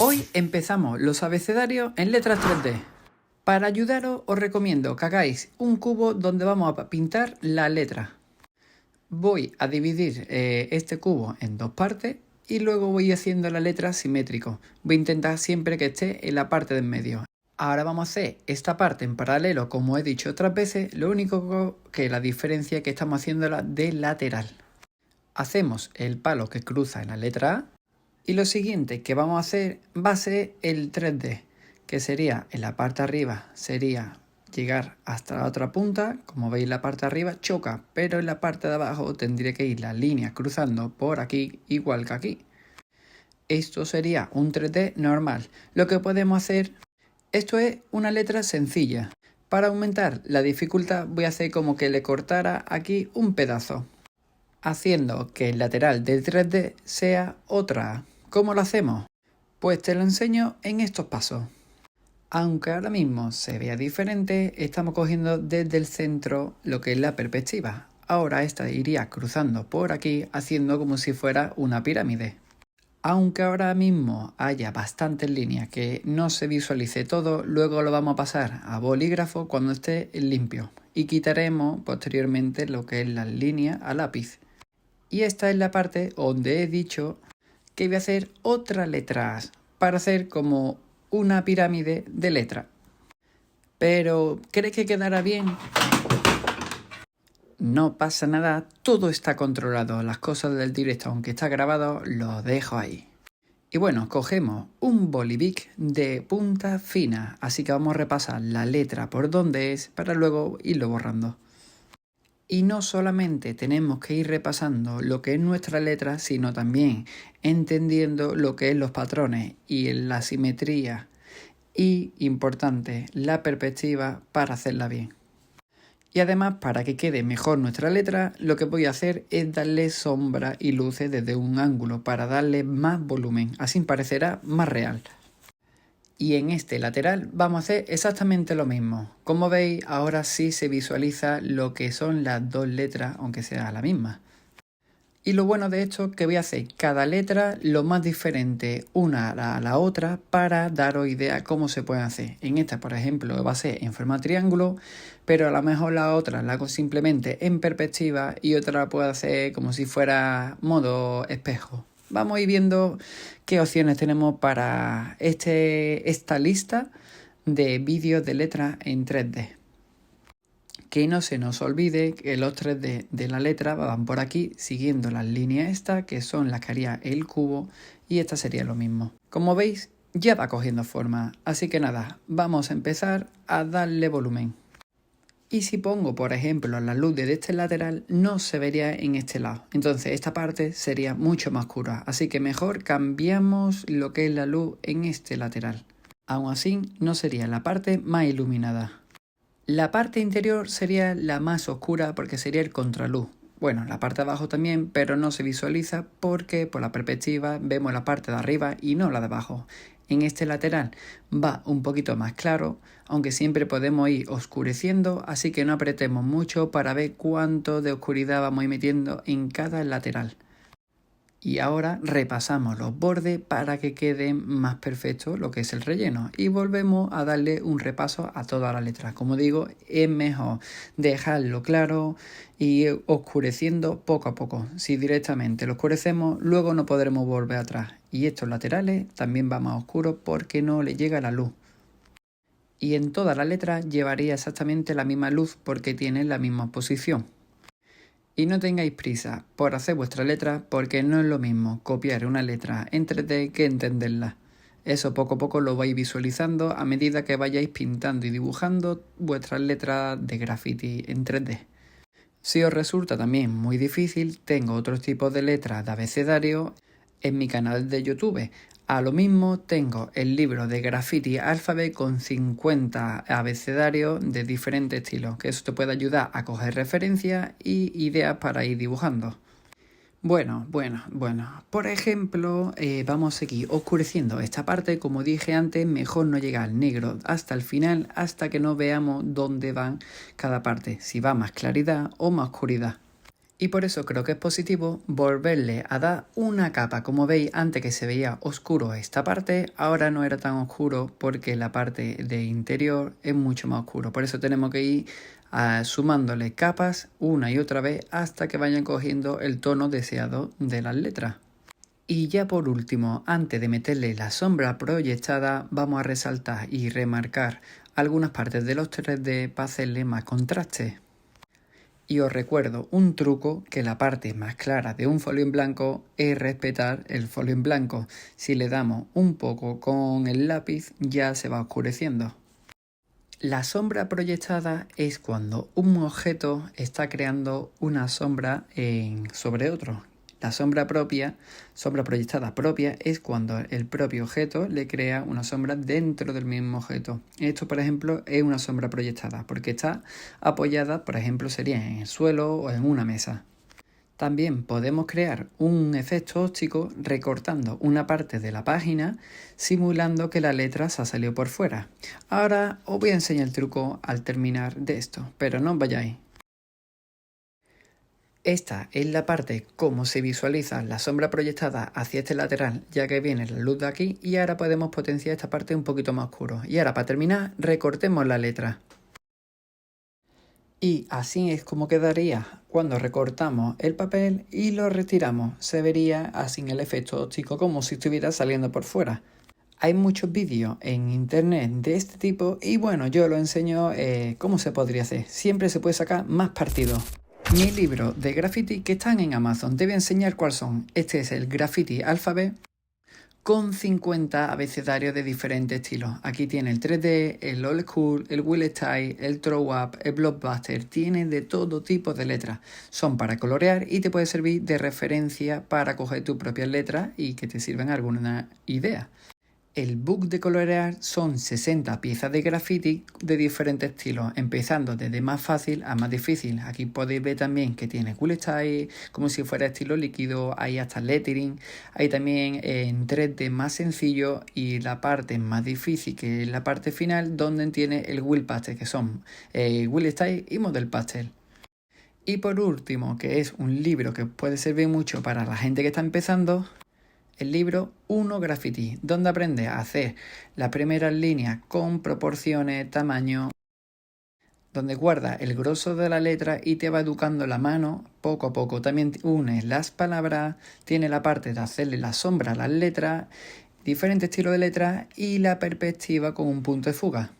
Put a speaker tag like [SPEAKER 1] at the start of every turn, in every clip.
[SPEAKER 1] Hoy empezamos los abecedarios en letras 3D. Para ayudaros os recomiendo que hagáis un cubo donde vamos a pintar la letra. Voy a dividir este cubo en dos partes y luego voy haciendo la letra simétrico. Voy a intentar siempre que esté en la parte de en medio. Ahora vamos a hacer esta parte en paralelo, como he dicho otras veces, lo único que la diferencia es que estamos haciéndola de lateral. Hacemos el palo que cruza en la letra A y lo siguiente que vamos a hacer va a ser el 3D, que sería en la parte de arriba, sería llegar hasta la otra punta. Como veis, la parte de arriba choca, pero en la parte de abajo tendría que ir la línea cruzando por aquí igual que aquí. Esto sería un 3D normal. Lo que podemos hacer, esto es una letra sencilla. Para aumentar la dificultad voy a hacer como que le cortara aquí un pedazo, haciendo que el lateral del 3D sea otra A. ¿Cómo lo hacemos? Pues te lo enseño en estos pasos. Aunque ahora mismo se vea diferente, estamos cogiendo desde el centro lo que es la perspectiva. Ahora esta iría cruzando por aquí, haciendo como si fuera una pirámide. Aunque ahora mismo haya bastantes líneas que no se visualice todo, luego lo vamos a pasar a bolígrafo cuando esté limpio y quitaremos posteriormente lo que es las líneas a lápiz. Y esta es la parte donde he dicho que voy a hacer otras letras para hacer como una pirámide de letra. Pero, ¿crees que quedará bien? No pasa nada, todo está controlado. Las cosas del directo, aunque está grabado, lo dejo ahí. Y bueno, cogemos un bolivic de punta fina, así que vamos a repasar la letra por donde es para luego irlo borrando. Y no solamente tenemos que ir repasando lo que es nuestra letra, sino también entendiendo lo que es los patrones y la simetría y, importante, la perspectiva para hacerla bien. Y además, para que quede mejor nuestra letra, lo que voy a hacer es darle sombra y luces desde un ángulo para darle más volumen, así parecerá más real. Y en este lateral vamos a hacer exactamente lo mismo. Como veis, ahora sí se visualiza lo que son las dos letras, aunque sea la misma. Y lo bueno de esto es que voy a hacer cada letra lo más diferente una a la otra para daros idea cómo se pueden hacer. En esta, por ejemplo, va a ser en forma de triángulo, pero a lo mejor la otra la hago simplemente en perspectiva y otra la puedo hacer como si fuera modo espejo. Vamos a ir viendo qué opciones tenemos para esta lista de vídeos de letras en 3D. Que no se nos olvide que los 3D de la letra van por aquí siguiendo las líneas estas, que son las que haría el cubo, y esta sería lo mismo. Como veis, ya va cogiendo forma, así que nada, vamos a empezar a darle volumen. Y si pongo, por ejemplo, la luz de este lateral, no se vería en este lado. Entonces esta parte sería mucho más oscura. Así que mejor cambiamos lo que es la luz en este lateral. Aún así, no sería la parte más iluminada. La parte interior sería la más oscura porque sería el contraluz. Bueno, la parte de abajo también, pero no se visualiza porque por la perspectiva vemos la parte de arriba y no la de abajo. En este lateral va un poquito más claro, aunque siempre podemos ir oscureciendo, así que no apretemos mucho para ver cuánto de oscuridad vamos a ir metiendo en cada lateral. Y ahora repasamos los bordes para que quede más perfecto lo que es el relleno. Y volvemos a darle un repaso a toda la letra. Como digo, es mejor dejarlo claro y oscureciendo poco a poco. Si directamente lo oscurecemos, luego no podremos volver atrás. Y estos laterales también van más oscuros porque no le llega la luz. Y en toda la letra llevaría exactamente la misma luz porque tiene la misma posición. Y no tengáis prisa por hacer vuestra letra porque no es lo mismo copiar una letra en 3D que entenderla. Eso poco a poco lo vais visualizando a medida que vayáis pintando y dibujando vuestras letras de graffiti en 3D. Si os resulta también muy difícil, tengo otros tipos de letras de abecedario en mi canal de YouTube. A lo mismo tengo el libro de Graffiti Alphabet con 50 abecedarios de diferentes estilos, que eso te puede ayudar a coger referencias y ideas para ir dibujando. Bueno, por ejemplo, vamos a seguir oscureciendo esta parte. Como dije antes, mejor no llegar al negro hasta el final, hasta que no veamos dónde van cada parte, si va más claridad o más oscuridad. Y por eso creo que es positivo volverle a dar una capa. Como veis, antes que se veía oscuro esta parte, ahora no era tan oscuro porque la parte de interior es mucho más oscuro. Por eso tenemos que ir sumándole capas una y otra vez hasta que vayan cogiendo el tono deseado de las letras. Y ya por último, antes de meterle la sombra proyectada, vamos a resaltar y remarcar algunas partes de los 3D para hacerle más contraste. Y os recuerdo un truco, que la parte más clara de un folio en blanco es respetar el folio en blanco. Si le damos un poco con el lápiz ya se va oscureciendo. La sombra proyectada es cuando un objeto está creando una sombra sobre otro. La sombra proyectada propia, es cuando el propio objeto le crea una sombra dentro del mismo objeto. Esto, por ejemplo, es una sombra proyectada porque está apoyada, por ejemplo, sería en el suelo o en una mesa. También podemos crear un efecto óptico recortando una parte de la página, simulando que la letra se ha salido por fuera. Ahora os voy a enseñar el truco al terminar de esto, pero no os vayáis. Esta es la parte cómo se visualiza la sombra proyectada hacia este lateral, ya que viene la luz de aquí, y ahora podemos potenciar esta parte un poquito más oscuro. Y ahora, para terminar, recortemos la letra. Y así es como quedaría cuando recortamos el papel y lo retiramos. Se vería así el efecto óptico, como si estuviera saliendo por fuera. Hay muchos vídeos en internet de este tipo y bueno, yo lo enseño cómo se podría hacer. Siempre se puede sacar más partido. Mi libro de graffiti que están en Amazon, te voy a enseñar cuáles son. Este es el Graffiti Alphabet con 50 abecedarios de diferentes estilos. Aquí tiene el 3D, el Old School, el Will Style, el Throw Up, el Blockbuster. Tiene de todo tipo de letras. Son para colorear y te puede servir de referencia para coger tus propias letras y que te sirvan alguna idea. El book de colorear son 60 piezas de graffiti de diferentes estilos, empezando desde más fácil a más difícil. Aquí podéis ver también que tiene Cool Style, como si fuera estilo líquido, hay hasta lettering, hay también en 3D más sencillo y la parte más difícil, que es la parte final, donde tiene el Will Pastel, que son Will Style y Model Pastel. Y por último, que es un libro que puede servir mucho para la gente que está empezando, el libro 1 Graffiti, donde aprendes a hacer las primeras líneas con proporciones, tamaño, donde guarda el grosso de la letra y te va educando la mano poco a poco. También unes las palabras, tiene la parte de hacerle la sombra a las letras, diferentes estilos de letras y la perspectiva con un punto de fuga.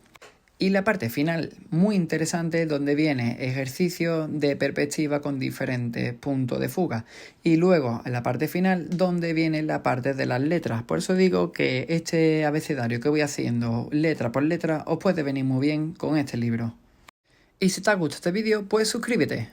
[SPEAKER 1] Y la parte final, muy interesante, donde viene ejercicio de perspectiva con diferentes puntos de fuga. Y luego, en la parte final, donde viene la parte de las letras. Por eso digo que este abecedario que voy haciendo letra por letra os puede venir muy bien con este libro. Y si te ha gustado este vídeo, pues suscríbete.